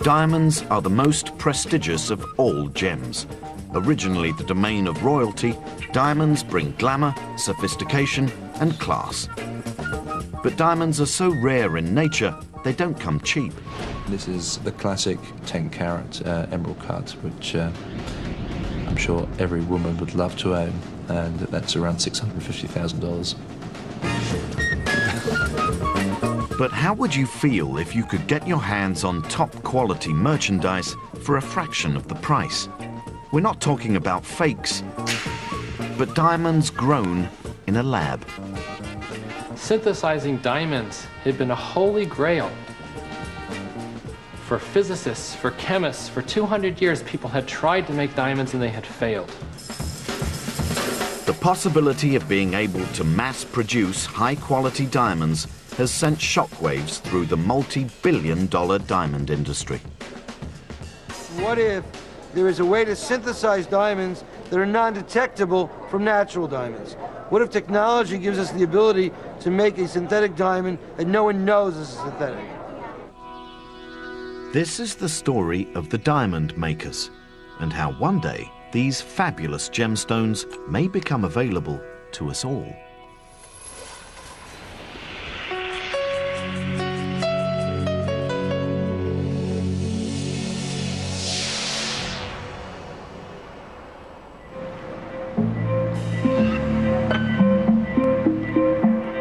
Diamonds are the most prestigious of all gems. Originally the domain of royalty, diamonds bring glamour, sophistication, and class. But diamonds are so rare in nature, they don't come cheap. This is the classic 10-carat emerald cut, which I'm sure every woman would love to own, and that's around $650,000. But how would you feel if you could get your hands on top-quality merchandise for a fraction of the price? We're not talking about fakes, but diamonds grown in a lab. Synthesizing diamonds had been a holy grail. For physicists, for chemists, for 200 years, people had tried to make diamonds and they had failed. The possibility of being able to mass-produce high-quality diamonds has sent shockwaves through the multi-billion-dollar diamond industry. What if there is a way to synthesize diamonds that are non-detectable from natural diamonds? What if technology gives us the ability to make a synthetic diamond and no one knows this is synthetic? This is the story of the diamond makers and how one day these fabulous gemstones may become available to us all.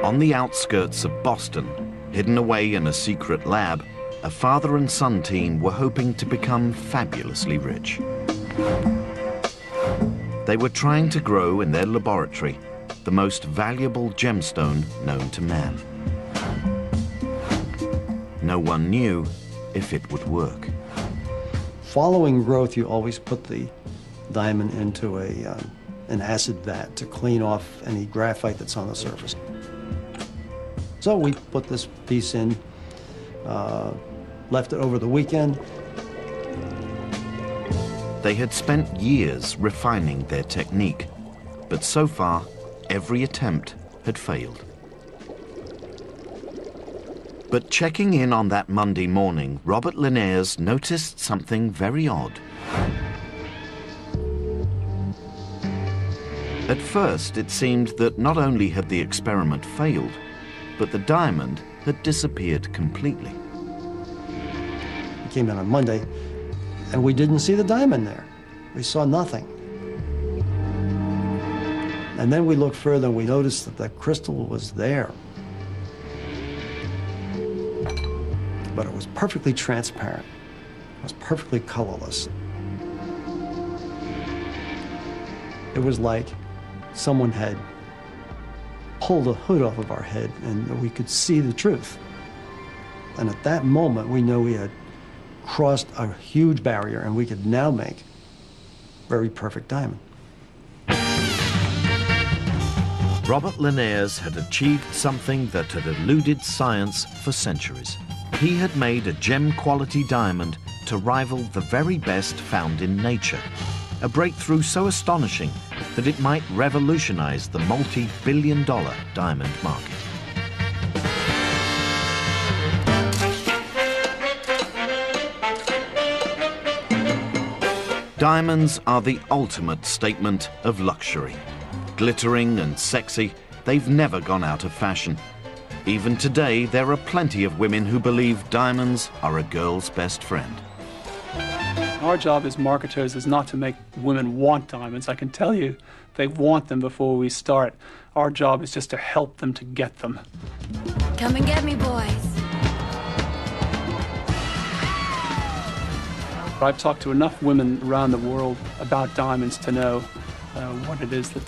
On the outskirts of Boston, hidden away in a secret lab, a father and son team were hoping to become fabulously rich. They were trying to grow in their laboratory the most valuable gemstone known to man. No one knew if it would work. Following growth, you always put the diamond into an acid vat to clean off any graphite that's on the surface. So we put this piece in, left it over the weekend. They had spent years refining their technique, but so far, every attempt had failed. But checking in on that Monday morning, Robert Linnaeus noticed something very odd. At first, it seemed that not only had the experiment failed, but the diamond had disappeared completely. We came in on Monday, and we didn't see the diamond there. We saw nothing. And then we looked further, and we noticed that the crystal was there. But it was perfectly transparent. It was perfectly colorless. It was like someone had pulled a hood off of our head and we could see the truth. And at that moment, we knew we had crossed a huge barrier and we could now make very perfect diamond. Robert Linnaeus had achieved something that had eluded science for centuries. He had made a gem-quality diamond to rival the very best found in nature. A breakthrough so astonishing that it might revolutionize the multi-billion-dollar diamond market. Diamonds are the ultimate statement of luxury. Glittering and sexy, they've never gone out of fashion. Even today, there are plenty of women who believe diamonds are a girl's best friend. Our job as marketers is not to make women want diamonds. I can tell you they want them before we start. Our job is just to help them to get them. Come and get me, boys. I've talked to enough women around the world about diamonds to know what it is that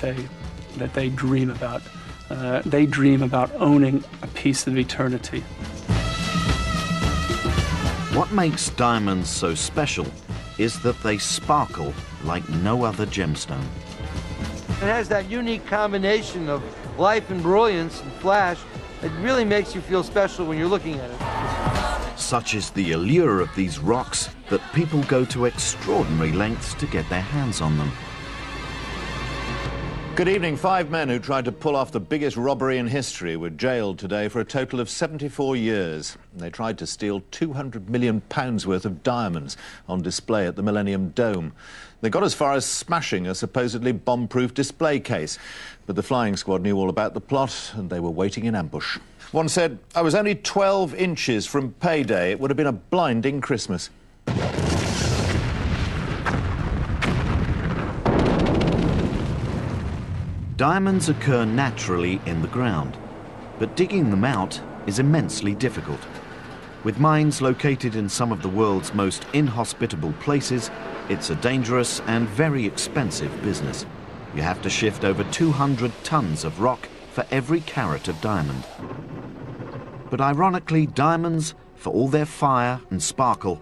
they dream about. They dream about owning a piece of eternity. What makes diamonds so special is that they sparkle like no other gemstone. It has that unique combination of life and brilliance and flash. It really makes you feel special when you're looking at it. Such is the allure of these rocks that people go to extraordinary lengths to get their hands on them. Good evening. 5 men who tried to pull off the biggest robbery in history were jailed today for a total of 74 years. They tried to steal £200 million worth of diamonds on display at the Millennium Dome. They got as far as smashing a supposedly bomb-proof display case. But the flying squad knew all about the plot and they were waiting in ambush. One said, "I was only 12 inches from payday. It would have been a blinding Christmas." Diamonds occur naturally in the ground, but digging them out is immensely difficult. With mines located in some of the world's most inhospitable places, it's a dangerous and very expensive business. You have to shift over 200 tons of rock for every carat of diamond. But ironically, diamonds, for all their fire and sparkle,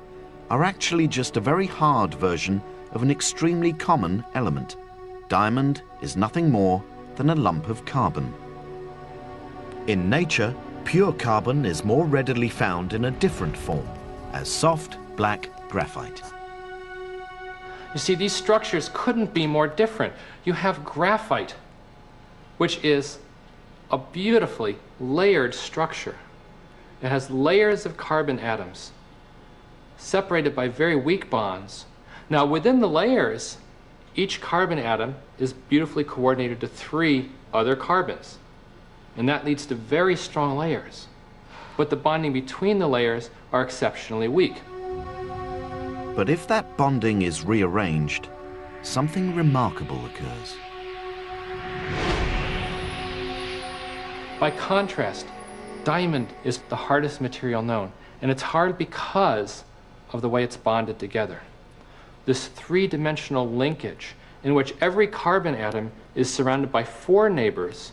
are actually just a very hard version of an extremely common element. Diamond is nothing more than a lump of carbon. In nature, pure carbon is more readily found in a different form, as soft black graphite. You see, these structures couldn't be more different. You have graphite, which is a beautifully layered structure. It has layers of carbon atoms separated by very weak bonds. Now, within the layers, each carbon atom is beautifully coordinated to 3 other carbons, and that leads to very strong layers. But the bonding between the layers are exceptionally weak. But if that bonding is rearranged, something remarkable occurs. By contrast, diamond is the hardest material known, and it's hard because of the way it's bonded together. This 3-dimensional linkage in which every carbon atom is surrounded by 4 neighbors,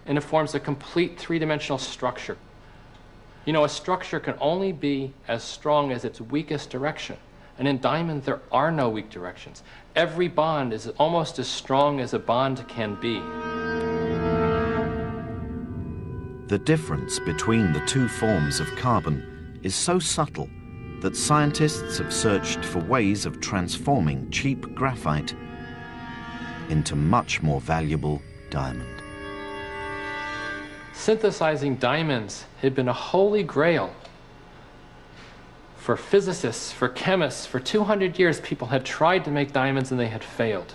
and it forms a complete 3-dimensional structure. You know, a structure can only be as strong as its weakest direction, and in diamond there are no weak directions. Every bond is almost as strong as a bond can be. The difference between the 2 forms of carbon is so subtle that scientists have searched for ways of transforming cheap graphite into much more valuable diamond. Synthesizing diamonds had been a holy grail. For physicists, for chemists, for 200 years, people had tried to make diamonds and they had failed.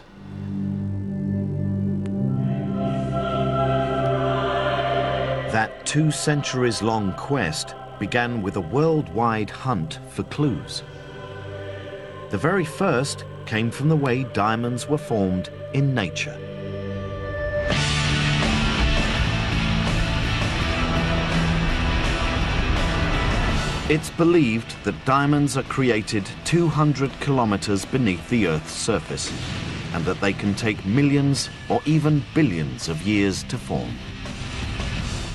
That 2 centuries-long quest began with a worldwide hunt for clues. The very first came from the way diamonds were formed in nature. It's believed that diamonds are created 200 kilometers beneath the Earth's surface, and that they can take millions or even billions of years to form.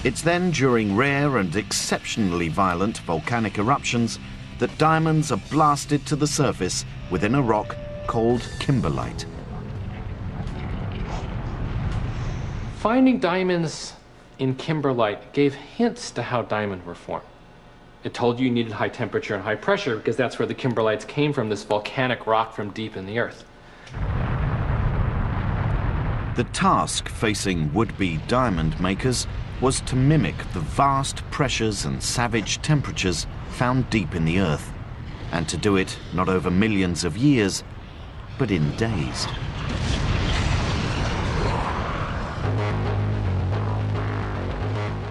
It's then during rare and exceptionally violent volcanic eruptions that diamonds are blasted to the surface within a rock called kimberlite. Finding diamonds in kimberlite gave hints to how diamonds were formed. It told you needed high temperature and high pressure because that's where the kimberlites came from, this volcanic rock from deep in the earth. The task facing would-be diamond makers was to mimic the vast pressures and savage temperatures found deep in the earth, and to do it not over millions of years, but in days.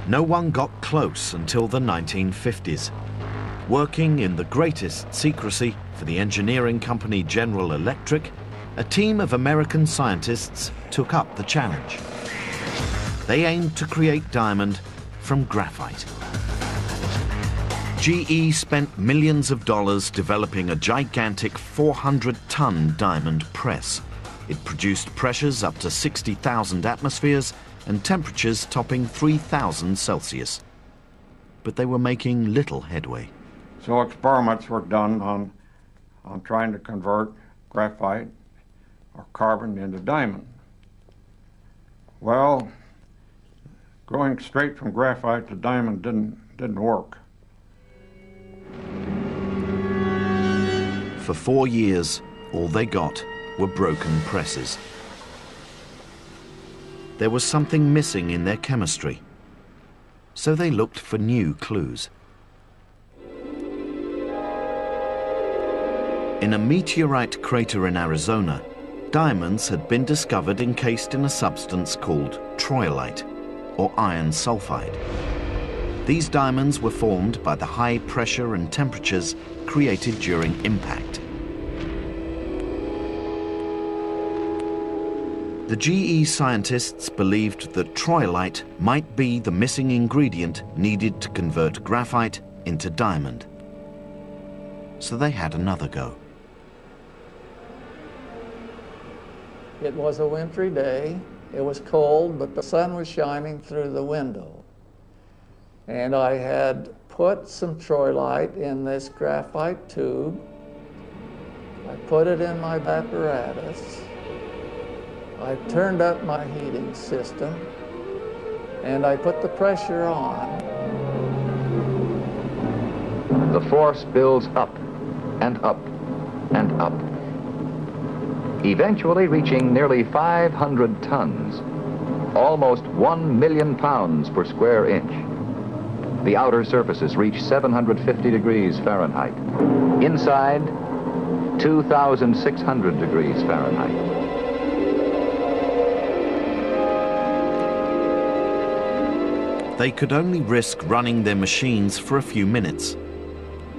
No one got close until the 1950s. Working in the greatest secrecy for the engineering company General Electric, a team of American scientists took up the challenge. They aimed to create diamond from graphite. GE spent millions of dollars developing a gigantic 400-ton diamond press. It produced pressures up to 60,000 atmospheres and temperatures topping 3,000 Celsius. But they were making little headway. So experiments were done on trying to convert graphite or carbon into diamond. Well, going straight from graphite to diamond didn't work. For 4 years, all they got were broken presses. there was something missing in their chemistry. So they looked for new clues. In a meteorite crater in Arizona, diamonds had been discovered encased in a substance called troilite, or iron sulfide. These diamonds were formed by the high pressure and temperatures created during impact. The GE scientists believed that troilite might be the missing ingredient needed to convert graphite into diamond. So they had another go. It was a wintry day. It was cold, but the sun was shining through the window. And I had put some troilite in this graphite tube. I put it in my apparatus. I turned up my heating system, and I put the pressure on. The force builds up and up and up, eventually reaching nearly 500 tons, almost 1 million pounds per square inch. The outer surfaces reach 750 degrees Fahrenheit. Inside, 2,600 degrees Fahrenheit. They could only risk running their machines for a few minutes,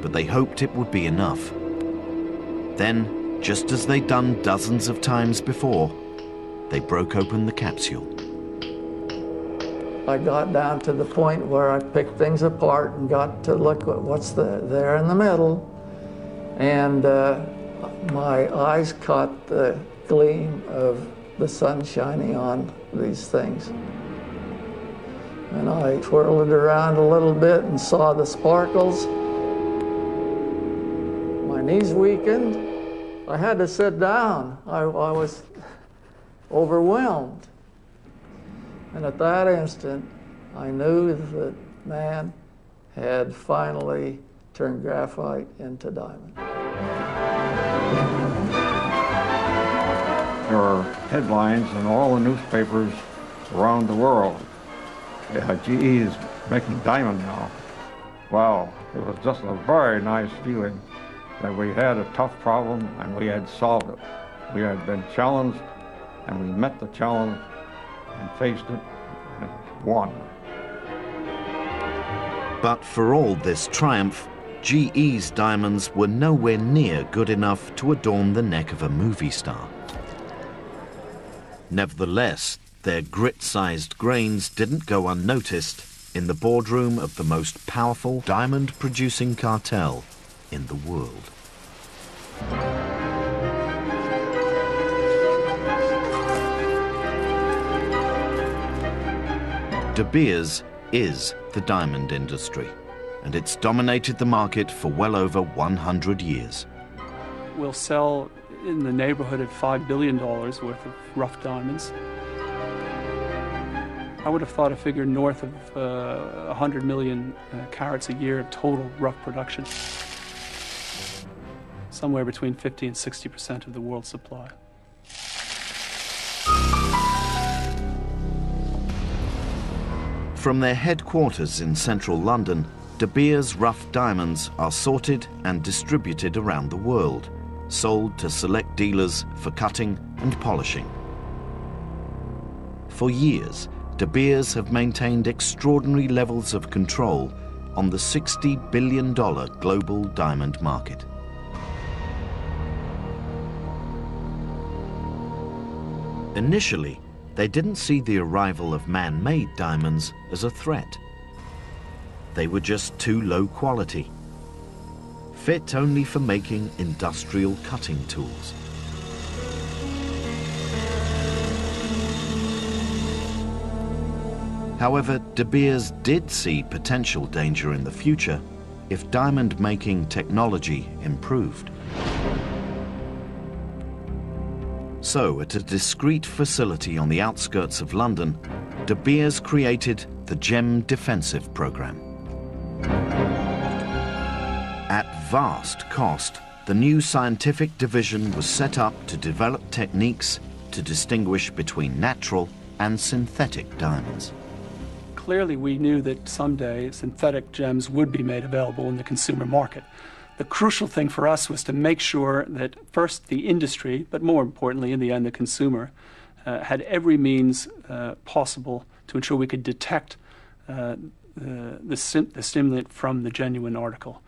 but they hoped it would be enough. Then, just as they'd done dozens of times before, they broke open the capsule. I got down to the point where I picked things apart and got to look at what's there in the middle. And my eyes caught the gleam of the sun shining on these things. And I twirled it around a little bit and saw the sparkles. My knees weakened. I had to sit down. I was overwhelmed. And at that instant, I knew that man had finally turned graphite into diamond. There are headlines in all the newspapers around the world. GE is making diamond now. Wow, it was just a very nice feeling that we had a tough problem and we had solved it. We had been challenged and we met the challenge and faced it and won. But for all this triumph, GE's diamonds were nowhere near good enough to adorn the neck of a movie star. Nevertheless, their grit-sized grains didn't go unnoticed in the boardroom of the most powerful diamond-producing cartel in the world. De Beers is the diamond industry, and it's dominated the market for well over 100 years. We'll sell in the neighborhood of $5 billion worth of rough diamonds. I would have thought a figure north of 100 million carats a year of total rough production. Somewhere between 50 and 60% of the world's supply. From their headquarters in central London, De Beers rough diamonds are sorted and distributed around the world, sold to select dealers for cutting and polishing. For years, De Beers have maintained extraordinary levels of control on the $60 billion global diamond market. Initially, they didn't see the arrival of man-made diamonds as a threat. They were just too low quality, fit only for making industrial cutting tools. However, De Beers did see potential danger in the future if diamond-making technology improved. So, at a discreet facility on the outskirts of London, De Beers created the Gem Defensive Program. At vast cost, the new scientific division was set up to develop techniques to distinguish between natural and synthetic diamonds. Clearly, we knew that someday synthetic gems would be made available in the consumer market. The crucial thing for us was to make sure that first the industry, but more importantly in the end the consumer, had every means possible to ensure we could detect the stimulant from the genuine article.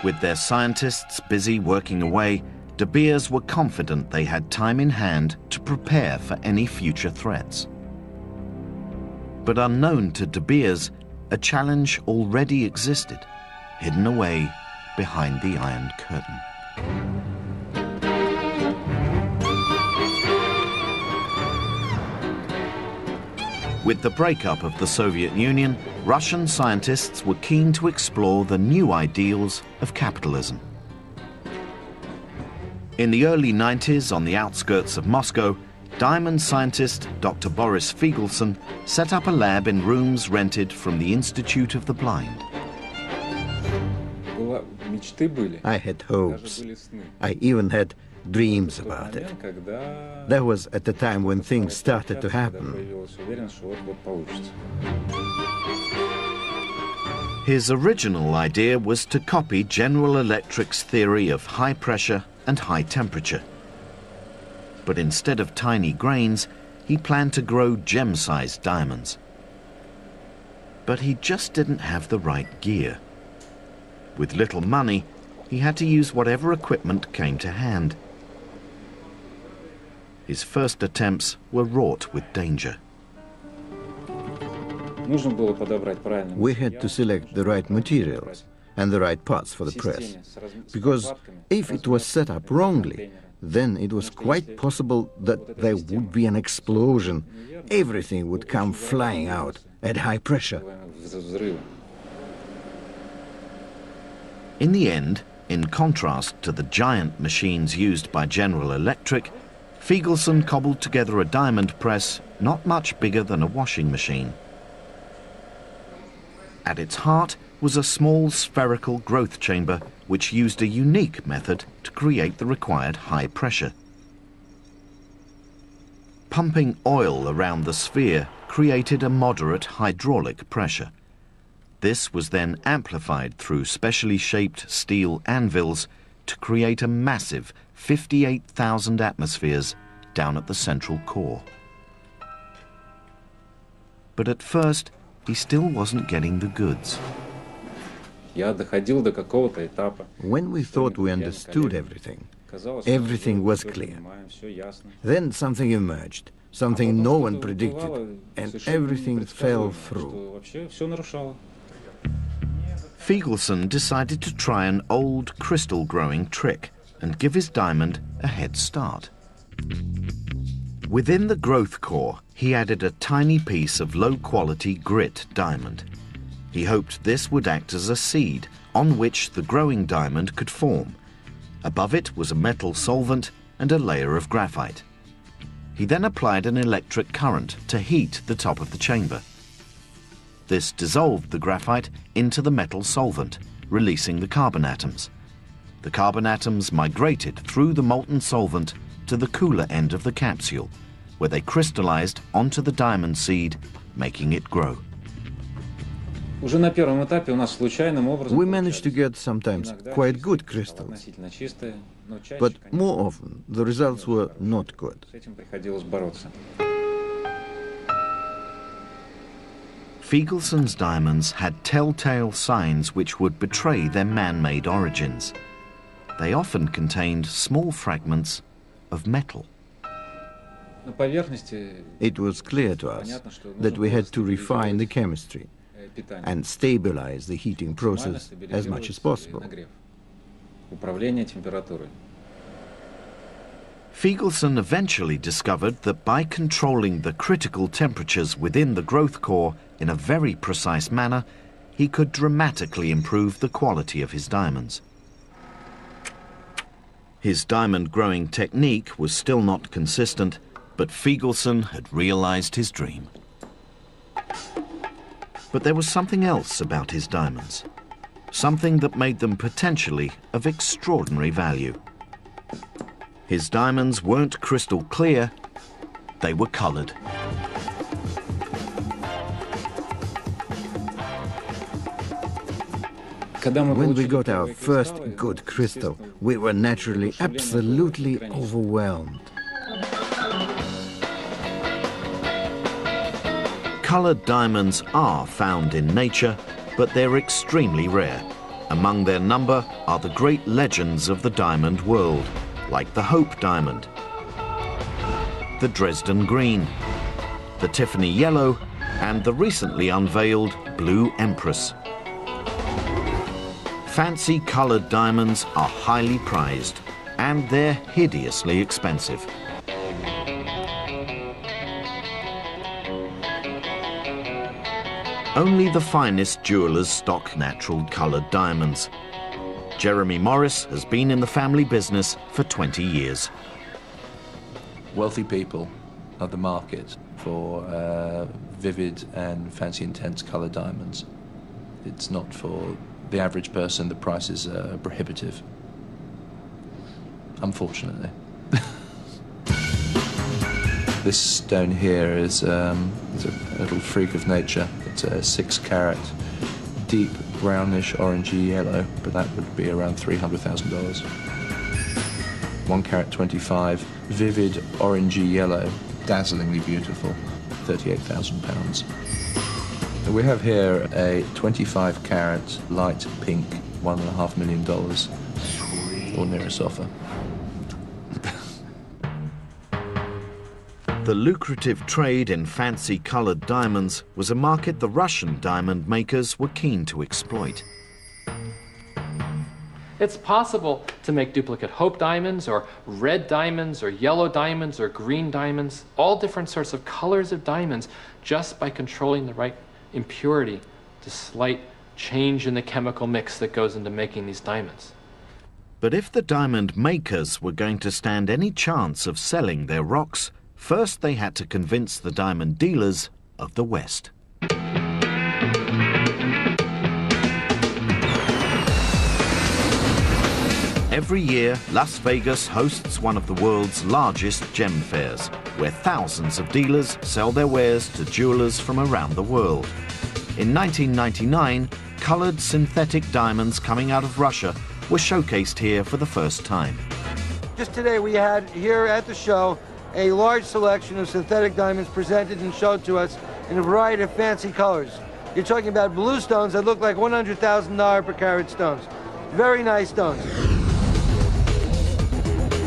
With their scientists busy working away, De Beers were confident they had time in hand to prepare for any future threats. But unknown to De Beers, a challenge already existed, hidden away behind the Iron Curtain. With the breakup of the Soviet Union, Russian scientists were keen to explore the new ideals of capitalism. In the early 90s, on the outskirts of Moscow, diamond scientist Dr. Boris Figelsson set up a lab in rooms rented from the Institute of the Blind. I had hopes. I even had dreams about it. That was at the time when things started to happen. His original idea was to copy General Electric's theory of high pressure and high temperature. But instead of tiny grains, he planned to grow gem-sized diamonds. But he just didn't have the right gear. With little money, he had to use whatever equipment came to hand. His first attempts were wrought with danger. We had to select the right materials and the right parts for the press, because if it was set up wrongly, then it was quite possible that there would be an explosion. Everything would come flying out at high pressure. In the end, in contrast to the giant machines used by General Electric, Figelsson cobbled together a diamond press not much bigger than a washing machine. At its heart was a small spherical growth chamber which used a unique method to create the required high pressure. Pumping oil around the sphere created a moderate hydraulic pressure. This was then amplified through specially shaped steel anvils to create a massive 58,000 atmospheres down at the central core. But at first, he still wasn't getting the goods. When we thought we understood everything, everything was clear. Then something emerged, something no one predicted, and everything fell through. Figelsson decided to try an old crystal growing trick and give his diamond a head start. Within the growth core, he added a tiny piece of low-quality grit diamond. He hoped this would act as a seed on which the growing diamond could form. Above it was a metal solvent and a layer of graphite. He then applied an electric current to heat the top of the chamber. This dissolved the graphite into the metal solvent, releasing the carbon atoms. The carbon atoms migrated through the molten solvent to the cooler end of the capsule, where they crystallized onto the diamond seed, making it grow. We managed to get sometimes quite good crystals, but more often the results were not good. Figelsson's diamonds had telltale signs which would betray their man-made origins. They often contained small fragments of metal. It was clear to us that we had to refine the chemistry and stabilize the heating process as much as possible. Figelsson eventually discovered that by controlling the critical temperatures within the growth core in a very precise manner, he could dramatically improve the quality of his diamonds. His diamond growing technique was still not consistent, but Figelsson had realized his dream. But there was something else about his diamonds, something that made them potentially of extraordinary value. His diamonds weren't crystal clear, they were colored. When we got our first good crystal, we were naturally absolutely overwhelmed. Colored diamonds are found in nature, but they're extremely rare. Among their number are the great legends of the diamond world, like the Hope Diamond, the Dresden Green, the Tiffany Yellow, and the recently unveiled Blue Empress. Fancy colored diamonds are highly prized, and they're hideously expensive. Only the finest jewelers stock natural colored diamonds. Jeremy Morris has been in the family business for 20 years. Wealthy people are the market for vivid and fancy intense colored diamonds. It's not for the average person. The prices are prohibitive, unfortunately. This stone here is a little freak of nature. It's a 6-carat, deep brownish orangey yellow, but that would be around $300,000. 1-carat 25, vivid orangey yellow, dazzlingly beautiful, £38,000. We have here a 25-carat light pink, $1.5 million, ordinary sofa. The lucrative trade in fancy colored diamonds was a market the Russian diamond makers were keen to exploit. It's possible to make duplicate Hope diamonds, or red diamonds, or yellow diamonds, or green diamonds, all different sorts of colors of diamonds, just by controlling the right impurity, the slight change in the chemical mix that goes into making these diamonds. But if the diamond makers were going to stand any chance of selling their rocks, first they had to convince the diamond dealers of the West. Every year, Las Vegas hosts one of the world's largest gem fairs, where thousands of dealers sell their wares to jewelers from around the world. In 1999, colored synthetic diamonds coming out of Russia were showcased here for the first time. Just today we had here at the show a large selection of synthetic diamonds presented and showed to us in a variety of fancy colors. You're talking about blue stones that look like $100,000 per carat stones. Very nice stones.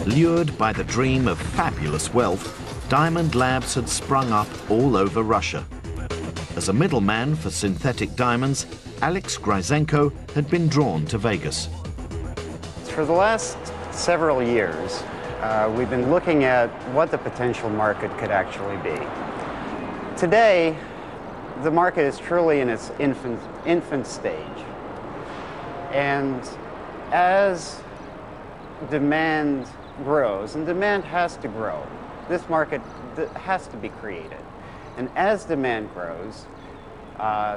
Lured by the dream of fabulous wealth, diamond labs had sprung up all over Russia. As a middleman for synthetic diamonds, Alex Gryzenko had been drawn to Vegas. For the last several years, we've been looking at what the potential market could actually be. Today, the market is truly in its infant stage. And as demand grows, and demand has to grow, this market has to be created. And as demand grows,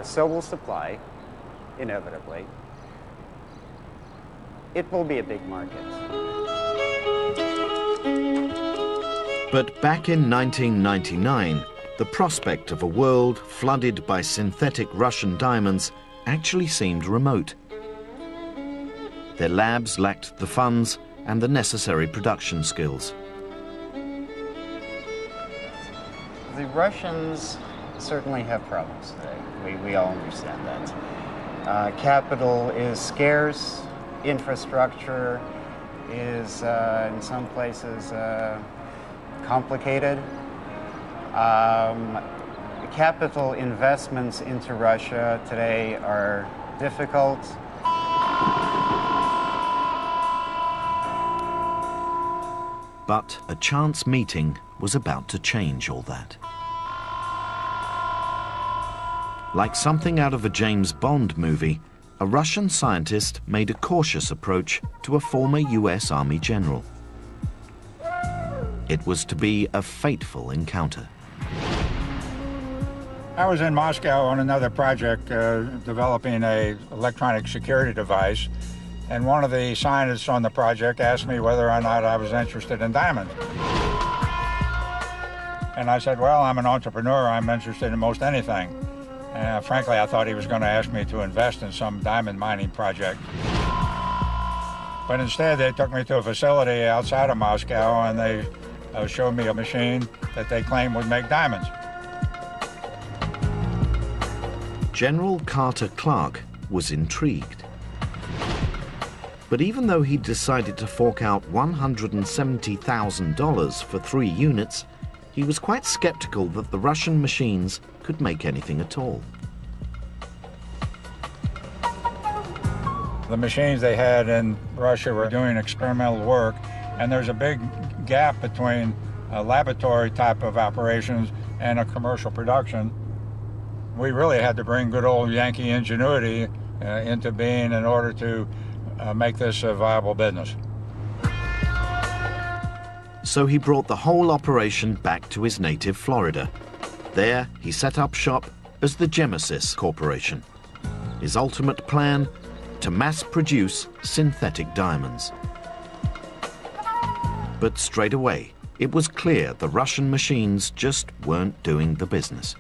so will supply, inevitably. It will be a big market. But back in 1999, the prospect of a world flooded by synthetic Russian diamonds actually seemed remote. Their labs lacked the funds and the necessary production skills. The Russians certainly have problems today. We all understand that. Capital is scarce, infrastructure is in some places complicated. Capital investments into Russia today are difficult. But a chance meeting was about to change all that. Like something out of a James Bond movie, a Russian scientist made a cautious approach to a former US Army general. It was to be a fateful encounter. I was in Moscow on another project developing an electronic security device, and one of the scientists on the project asked me whether or not I was interested in diamonds. And I said, well, I'm an entrepreneur. I'm interested in most anything. And frankly, I thought he was going to ask me to invest in some diamond mining project. But instead, they took me to a facility outside of Moscow, and they showed me a machine that they claimed would make diamonds. General Carter Clark was intrigued. But even though he decided to fork out $170,000 for 3 units, he was quite skeptical that the Russian machines could make anything at all. The machines they had in Russia were doing experimental work, and there's a big gap between a laboratory type of operations and a commercial production. We really had to bring good old Yankee ingenuity into being in order to make this a viable business. So he brought the whole operation back to his native Florida. There, he set up shop as the Gemesis Corporation. His ultimate plan, to mass produce synthetic diamonds. But straight away, it was clear the Russian machines just weren't doing the business.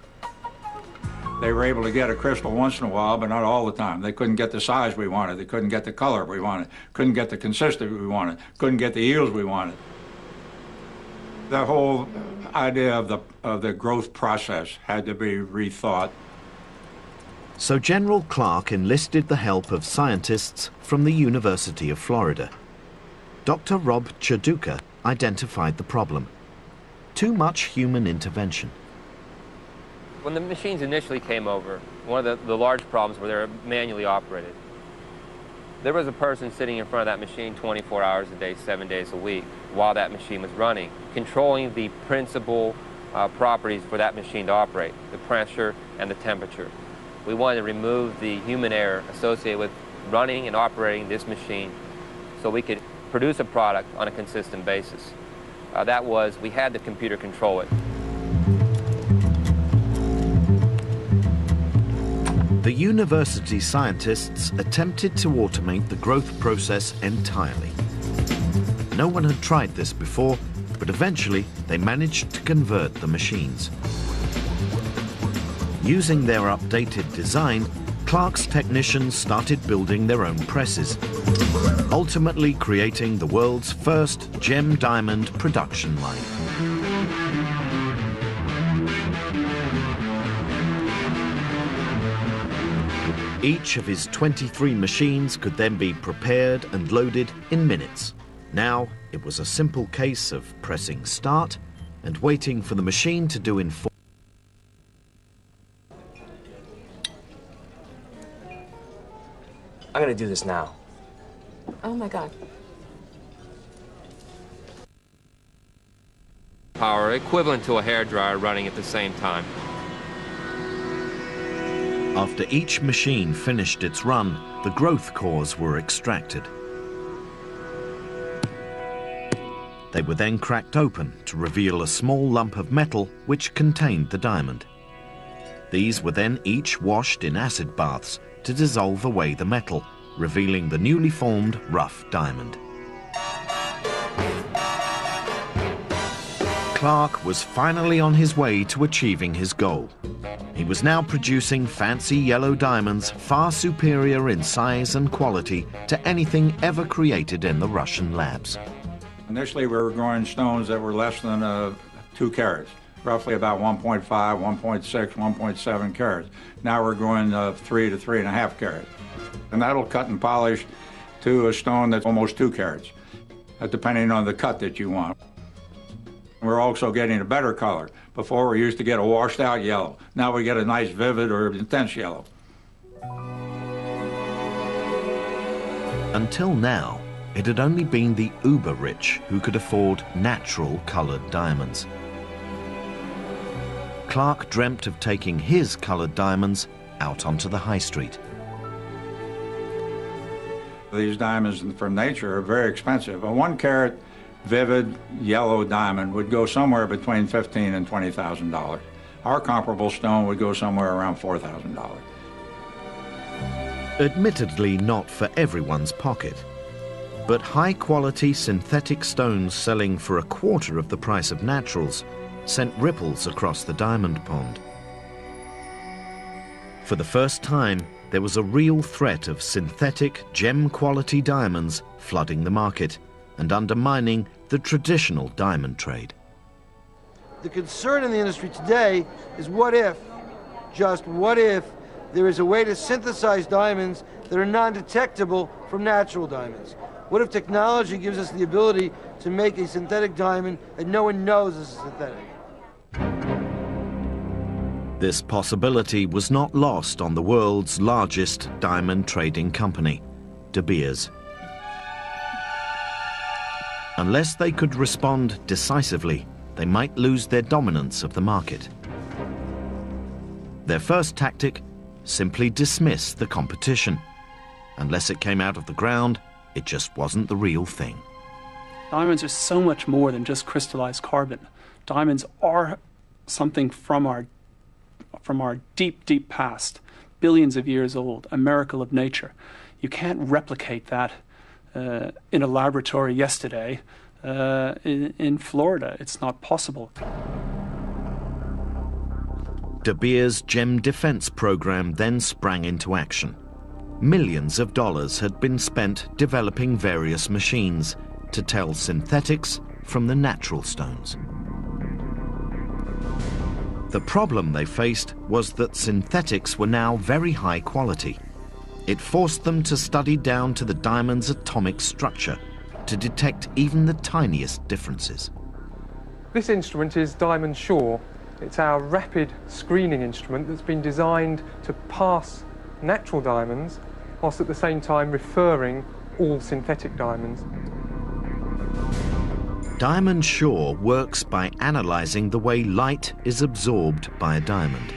They were able to get a crystal once in a while, but not all the time. They couldn't get the size we wanted. They couldn't get the color we wanted. Couldn't get the consistency we wanted. Couldn't get the yields we wanted. The whole idea of the growth process had to be rethought. So General Clark enlisted the help of scientists from the University of Florida. Dr. Rob Chaduka identified the problem. Too much human intervention. When the machines initially came over, one of the large problems were they were manually operated. There was a person sitting in front of that machine 24 hours a day, 7 days a week, while that machine was running, controlling the principal properties for that machine to operate, the pressure and the temperature. We wanted to remove the human error associated with running and operating this machine so we could produce a product on a consistent basis. That was, we had the computer control it. The university scientists attempted to automate the growth process entirely. No one had tried this before, but eventually they managed to convert the machines. Using their updated design, Clark's technicians started building their own presses, ultimately creating the world's first gem diamond production line. Each of his 23 machines could then be prepared and loaded in minutes. Now, it was a simple case of pressing start and waiting for the machine to do in full. I'm gonna do this now. Oh my God. Power equivalent to a hairdryer running at the same time. After each machine finished its run, the growth cores were extracted. They were then cracked open to reveal a small lump of metal which contained the diamond. These were then each washed in acid baths to dissolve away the metal, revealing the newly formed rough diamond. Clark was finally on his way to achieving his goal. He was now producing fancy yellow diamonds far superior in size and quality to anything ever created in the Russian labs. Initially, we were growing stones that were less than 2 carats, roughly about 1.5, 1.6, 1.7 carats. Now we're growing 3 to 3.5 carats. And that'll cut and polish to a stone that's almost 2 carats, depending on the cut that you want. We're also getting a better color. Before, we used to get a washed out yellow. Now we get a nice vivid or intense yellow. Until now, it had only been the uber-rich who could afford natural colored diamonds. Clark dreamt of taking his colored diamonds out onto the high street. These diamonds from nature are very expensive. A 1 carat vivid yellow diamond would go somewhere between $15,000 and $20,000. Our comparable stone would go somewhere around $4,000. Admittedly not for everyone's pocket, but high-quality synthetic stones selling for 1/4 of the price of naturals sent ripples across the diamond pond. For the first time, there was a real threat of synthetic, gem-quality diamonds flooding the market and undermining the traditional diamond trade. The concern in the industry today is what if, just what if, there is a way to synthesize diamonds that are non-detectable from natural diamonds? What if technology gives us the ability to make a synthetic diamond that no one knows is synthetic? This possibility was not lost on the world's largest diamond trading company, De Beers. Unless they could respond decisively, they might lose their dominance of the market. Their first tactic: simply dismiss the competition. Unless it came out of the ground, it just wasn't the real thing. Diamonds are so much more than just crystallized carbon. Diamonds are something from our deep, deep past, billions of years old, a miracle of nature. You can't replicate that in a laboratory yesterday in Florida. It's not possible. De Beers' gem defense program then sprang into action. Millions of dollars had been spent developing various machines to tell synthetics from the natural stones. The problem they faced was that synthetics were now very high quality. It forced them to study down to the diamond's atomic structure to detect even the tiniest differences. This instrument is Diamond Sure. It's our rapid screening instrument that's been designed to pass natural diamonds whilst at the same time referring all synthetic diamonds. Diamond Sure works by analyzing the way light is absorbed by a diamond.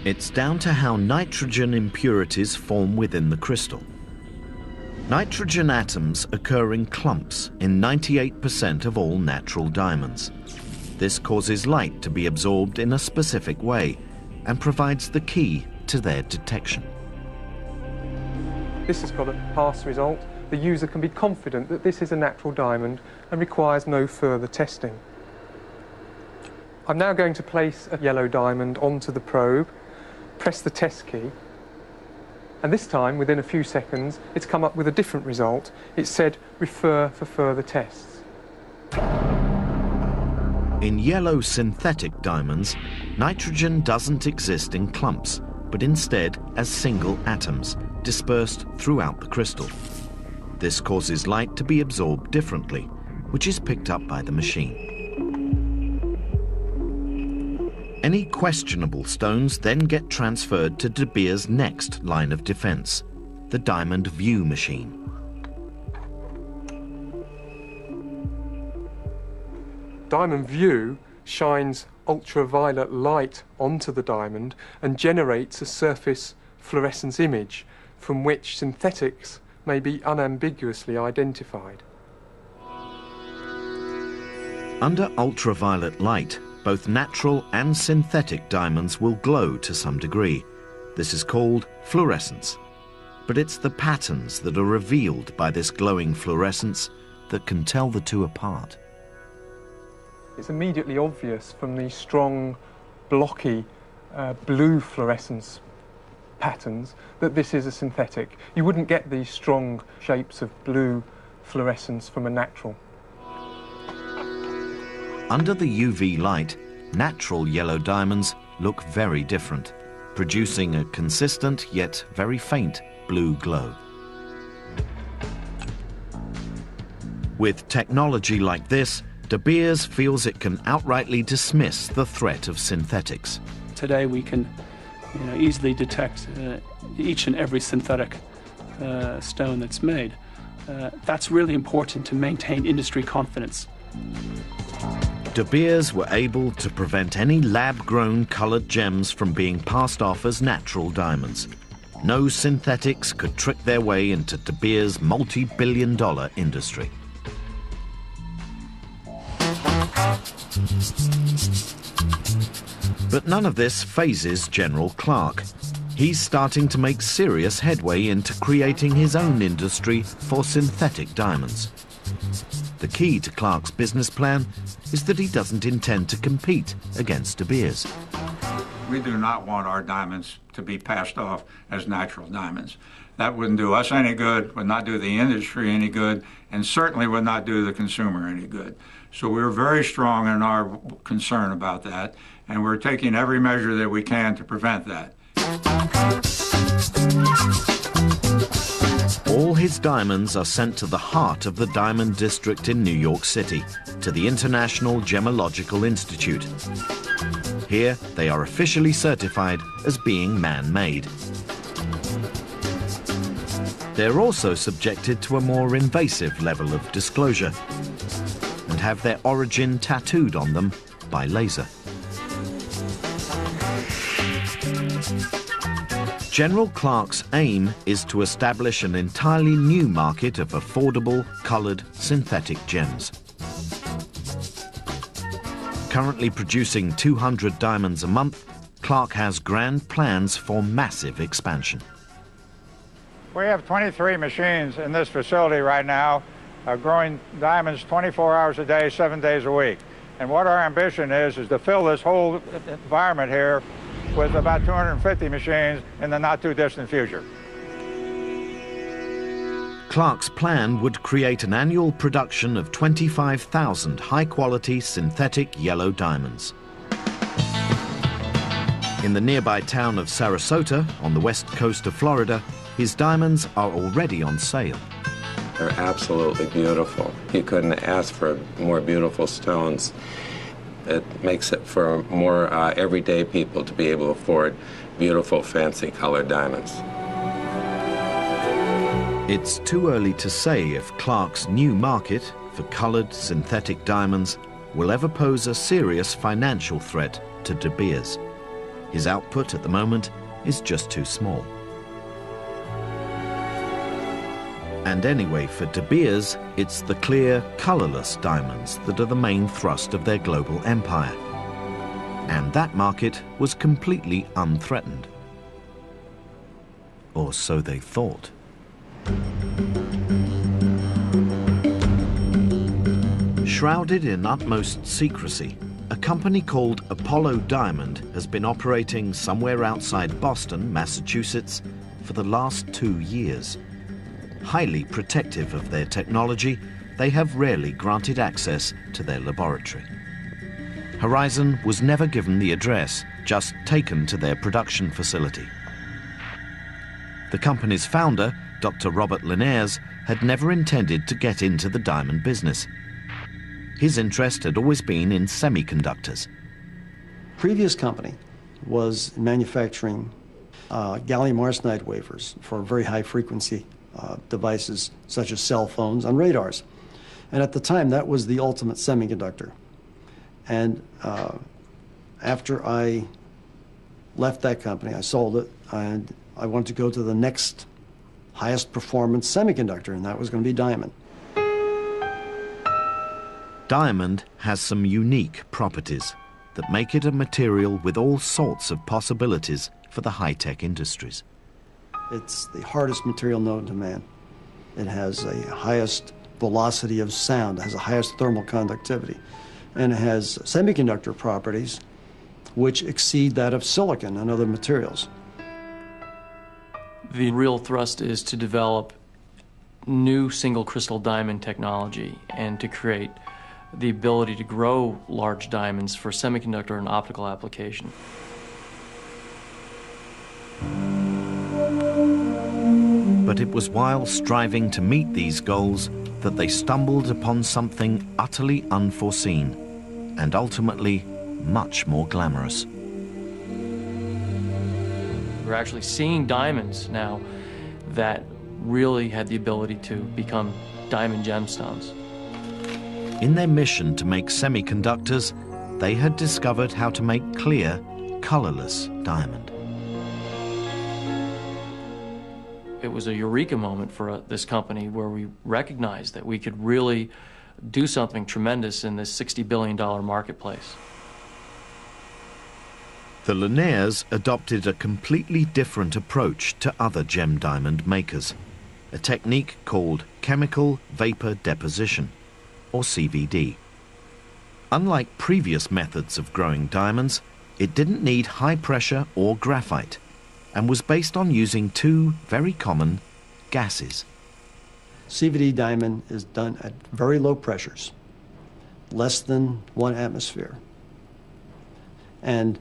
It's down to how nitrogen impurities form within the crystal. Nitrogen atoms occur in clumps in 98% of all natural diamonds. This causes light to be absorbed in a specific way and provides the key to their detection. This has got a pass result. The user can be confident that this is a natural diamond and requires no further testing. I'm now going to place a yellow diamond onto the probe, press the test key, and this time, within a few seconds, it's come up with a different result. It said, refer for further tests. In yellow synthetic diamonds, nitrogen doesn't exist in clumps, but instead as single atoms dispersed throughout the crystal. This causes light to be absorbed differently, which is picked up by the machine. Any questionable stones then get transferred to De Beers' next line of defense, the Diamond View machine. Diamond View shines ultraviolet light onto the diamond and generates a surface fluorescence image from which synthetics may be unambiguously identified. Under ultraviolet light, both natural and synthetic diamonds will glow to some degree. This is called fluorescence. But it's the patterns that are revealed by this glowing fluorescence that can tell the two apart. It's immediately obvious from the strong, blocky blue fluorescence patterns that this is a synthetic. You wouldn't get these strong shapes of blue fluorescence from a natural. Under the UV light, natural yellow diamonds look very different, producing a consistent yet very faint blue glow. With technology like this, De Beers feels it can outrightly dismiss the threat of synthetics. Today we can easily detect each and every synthetic stone that's made. That's really important to maintain industry confidence. De Beers were able to prevent any lab-grown colored gems from being passed off as natural diamonds. No synthetics could trick their way into De Beers' multi-billion-dollar industry. But none of this phases General Clark. He's starting to make serious headway into creating his own industry for synthetic diamonds. The key to Clark's business plan is that he doesn't intend to compete against De Beers. We do not want our diamonds to be passed off as natural diamonds. That wouldn't do us any good, would not do the industry any good, and certainly would not do the consumer any good. So we're very strong in our concern about that, and we're taking every measure that we can to prevent that. All his diamonds are sent to the heart of the Diamond District in New York City, to the International Gemological Institute. Here, they are officially certified as being man-made. They're also subjected to a more invasive level of disclosure and have their origin tattooed on them by laser. General Clark's aim is to establish an entirely new market of affordable, coloured, synthetic gems. Currently producing 200 diamonds a month, Clark has grand plans for massive expansion. We have 23 machines in this facility right now, growing diamonds 24 hours a day, 7 days a week. And what our ambition is to fill this whole environment here with about 250 machines in the not-too-distant future. Clark's plan would create an annual production of 25,000 high-quality synthetic yellow diamonds. In the nearby town of Sarasota, on the west coast of Florida, his diamonds are already on sale. They're absolutely beautiful. You couldn't ask for more beautiful stones. It makes it for more everyday people to be able to afford beautiful, fancy colored diamonds. It's too early to say if Clark's new market for colored synthetic diamonds will ever pose a serious financial threat to De Beers. His output at the moment is just too small. And anyway, for De Beers, it's the clear, colourless diamonds that are the main thrust of their global empire. And that market was completely unthreatened. Or so they thought. Shrouded in utmost secrecy, a company called Apollo Diamond has been operating somewhere outside Boston, Massachusetts, for the last 2 years. Highly protective of their technology, they have rarely granted access to their laboratory. Horizon was never given the address, just taken to their production facility. The company's founder, Dr. Robert Linares, had never intended to get into the diamond business. His interest had always been in semiconductors. Previous company was manufacturing gallium arsenide wafers for very high frequency devices such as cell phones and radars. And at the time, that was the ultimate semiconductor. And after I left that company, I sold it, and I wanted to go to the next highest performance semiconductor, and that was going to be diamond. Diamond has some unique properties that make it a material with all sorts of possibilities for the high-tech industries. It's the hardest material known to man. It has the highest velocity of sound, it has the highest thermal conductivity, and it has semiconductor properties which exceed that of silicon and other materials. The real thrust is to develop new single crystal diamond technology and to create the ability to grow large diamonds for semiconductor and optical application. But it was while striving to meet these goals that they stumbled upon something utterly unforeseen and ultimately much more glamorous. We're actually seeing diamonds now that really had the ability to become diamond gemstones. In their mission to make semiconductors, they had discovered how to make clear, colorless diamond. It was a eureka moment for this company where we recognized that we could really do something tremendous in this $60 billion marketplace. The Linares adopted a completely different approach to other gem diamond makers, a technique called chemical vapor deposition, or CVD. Unlike previous methods of growing diamonds, it didn't need high pressure or graphite and was based on using two very common gases. CVD diamond is done at very low pressures, less than 1 atmosphere. And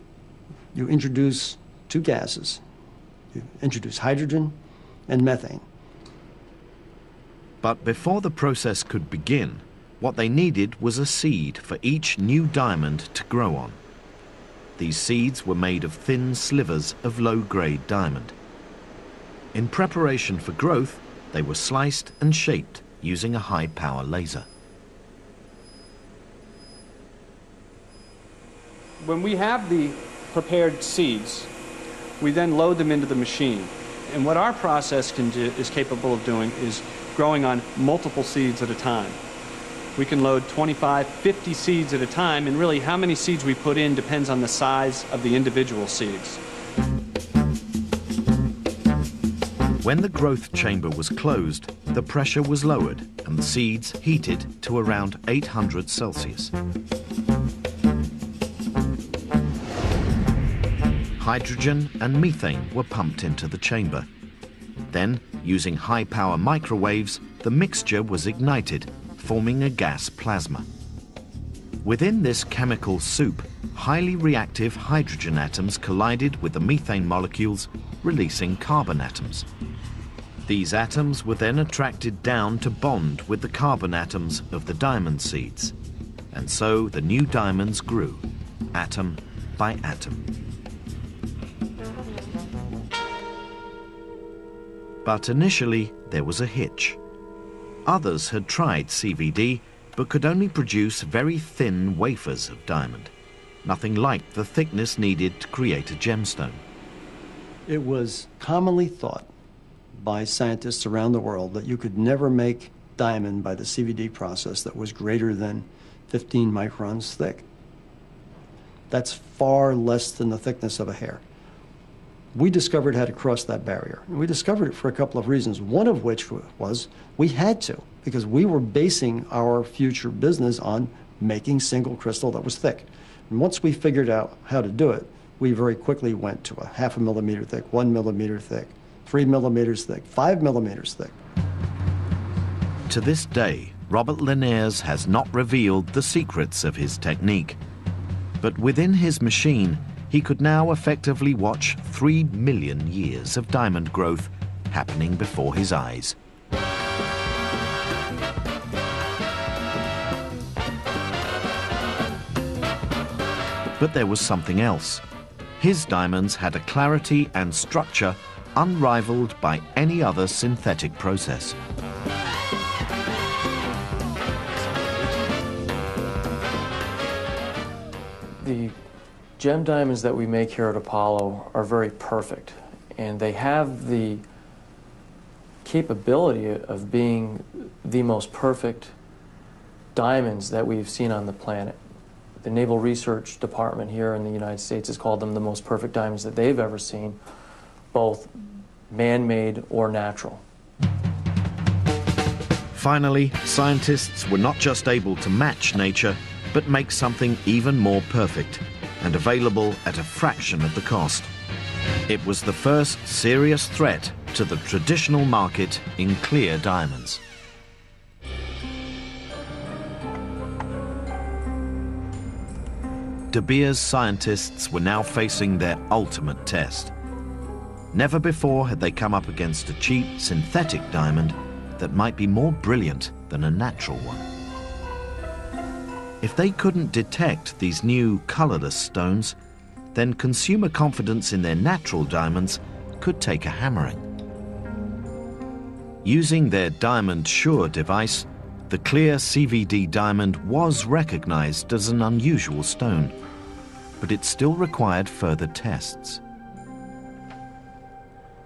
you introduce two gases. You introduce hydrogen and methane. But before the process could begin, what they needed was a seed for each new diamond to grow on. These seeds were made of thin slivers of low-grade diamond. In preparation for growth, they were sliced and shaped using a high-power laser. When we have the prepared seeds, we then load them into the machine. And what our process is capable of doing is growing on multiple seeds at a time. We can load 25, 50 seeds at a time, and really how many seeds we put in depends on the size of the individual seeds. When the growth chamber was closed, the pressure was lowered and the seeds heated to around 800 Celsius. Hydrogen and methane were pumped into the chamber. Then, using high-power microwaves, the mixture was ignited, forming a gas plasma. Within this chemical soup, highly reactive hydrogen atoms collided with the methane molecules, releasing carbon atoms. These atoms were then attracted down to bond with the carbon atoms of the diamond seeds. And so the new diamonds grew, atom by atom. But initially, there was a hitch. Others had tried CVD, but could only produce very thin wafers of diamond, nothing like the thickness needed to create a gemstone. It was commonly thought by scientists around the world that you could never make diamond by the CVD process that was greater than 15 microns thick. That's far less than the thickness of a hair. We discovered how to cross that barrier. And we discovered it for a couple of reasons, one of which was we had to, because we were basing our future business on making single crystal that was thick. And once we figured out how to do it, we very quickly went to a 0.5 millimeter thick, 1 millimeter thick, 3 millimeters thick, 5 millimeters thick. To this day, Robert Linares has not revealed the secrets of his technique. But within his machine, he could now effectively watch 3 million years of diamond growth happening before his eyes. But there was something else. His diamonds had a clarity and structure unrivaled by any other synthetic process. The gem diamonds that we make here at Apollo are very perfect, and they have the capability of being the most perfect diamonds that we've seen on the planet. The Naval Research Department here in the United States has called them the most perfect diamonds that they've ever seen, both man-made or natural. Finally, scientists were not just able to match nature, but make something even more perfect and available at a fraction of the cost. It was the first serious threat to the traditional market in clear diamonds. De Beers scientists were now facing their ultimate test. Never before had they come up against a cheap synthetic diamond that might be more brilliant than a natural one. If they couldn't detect these new colorless stones, then consumer confidence in their natural diamonds could take a hammering. Using their Diamond Sure device, the clear CVD diamond was recognized as an unusual stone, but it still required further tests.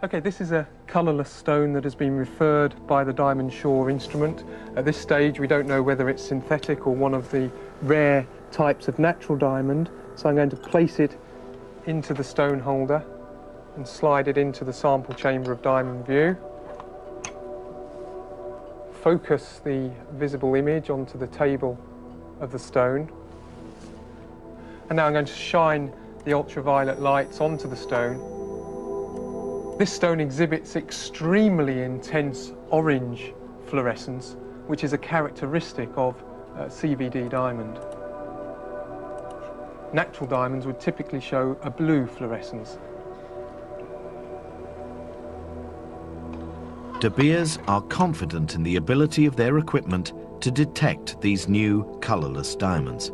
Okay, this is a colourless stone that has been referred by the Diamond Sure instrument. At this stage, we don't know whether it's synthetic or one of the rare types of natural diamond, so I'm going to place it into the stone holder and slide it into the sample chamber of Diamond View. Focus the visible image onto the table of the stone. And now I'm going to shine the ultraviolet lights onto the stone. This stone exhibits extremely intense orange fluorescence, which is a characteristic of CVD diamond. Natural diamonds would typically show a blue fluorescence. De Beers are confident in the ability of their equipment to detect these new colourless diamonds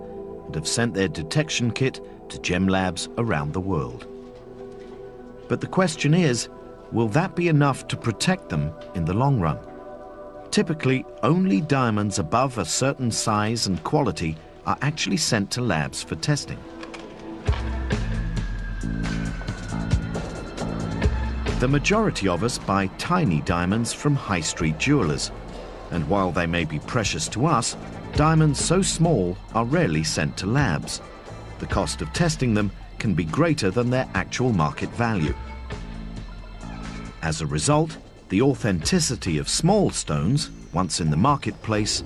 and have sent their detection kit to gem labs around the world. But the question is, will that be enough to protect them in the long run? Typically, only diamonds above a certain size and quality are actually sent to labs for testing. The majority of us buy tiny diamonds from high street jewellers, and while they may be precious to us, diamonds so small are rarely sent to labs. The cost of testing them can be greater than their actual market value. As a result, the authenticity of small stones, once in the marketplace,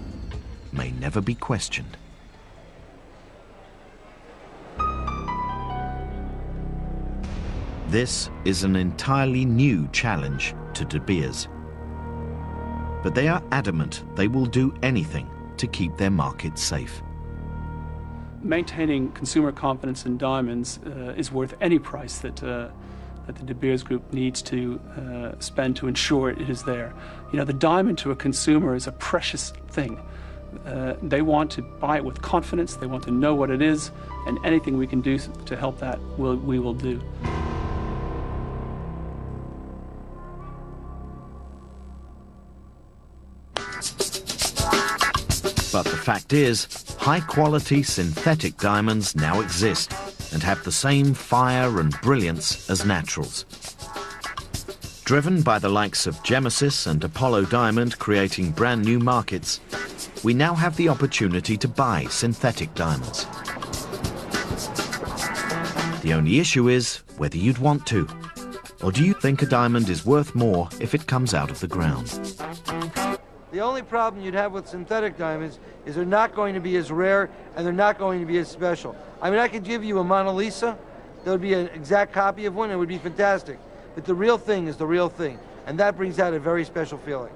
may never be questioned. This is an entirely new challenge to De Beers. But they are adamant they will do anything to keep their market safe. Maintaining consumer confidence in diamonds is worth any price that the De Beers Group needs to spend to ensure it is there. You know, the diamond to a consumer is a precious thing. They want to buy it with confidence, they want to know what it is, and anything we can do to help that, we will do. But the fact is, high-quality synthetic diamonds now exist and have the same fire and brilliance as naturals. Driven by the likes of Gemesis and Apollo Diamond creating brand new markets, we now have the opportunity to buy synthetic diamonds. The only issue is whether you'd want to. Or do you think a diamond is worth more if it comes out of the ground? The only problem you'd have with synthetic diamonds is they're not going to be as rare and they're not going to be as special. I mean, I could give you a Mona Lisa, that would be an exact copy of one, it would be fantastic. But the real thing is the real thing, and that brings out a very special feeling.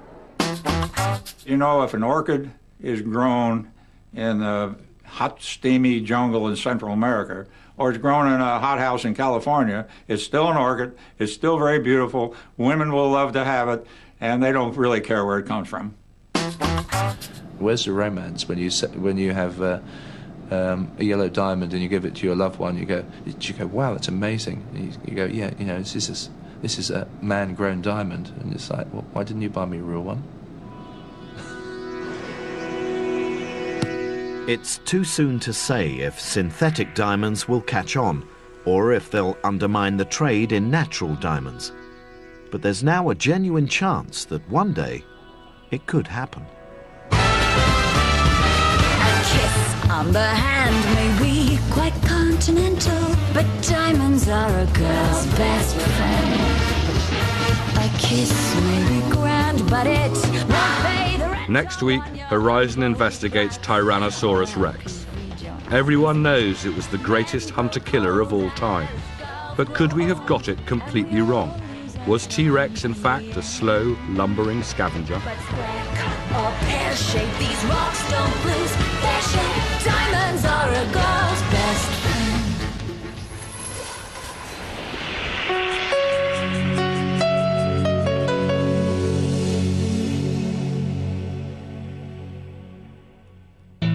You know, if an orchid is grown in the hot, steamy jungle in Central America, or it's grown in a hothouse in California, it's still an orchid, it's still very beautiful, women will love to have it, and they don't really care where it comes from. Where's the romance when you have a yellow diamond and you give it to your loved one? You go, wow, it's amazing. And you go, yeah, you know, this is a man-grown diamond, and it's like, well, why didn't you buy me a real one? It's too soon to say if synthetic diamonds will catch on, or if they'll undermine the trade in natural diamonds. But there's now a genuine chance that one day it could happen. A kiss on the hand may be quite continental, but diamonds are a girl's best friend. A kiss may be grand, but it won't pay the rent. Next week, Horizon investigates Tyrannosaurus Rex. Everyone knows it was the greatest hunter-killer of all time. But could we have got it completely wrong? Was T-Rex in fact a slow, lumbering scavenger? Or pear-shaped, these rocks don't lose their shape. Diamonds are a girl's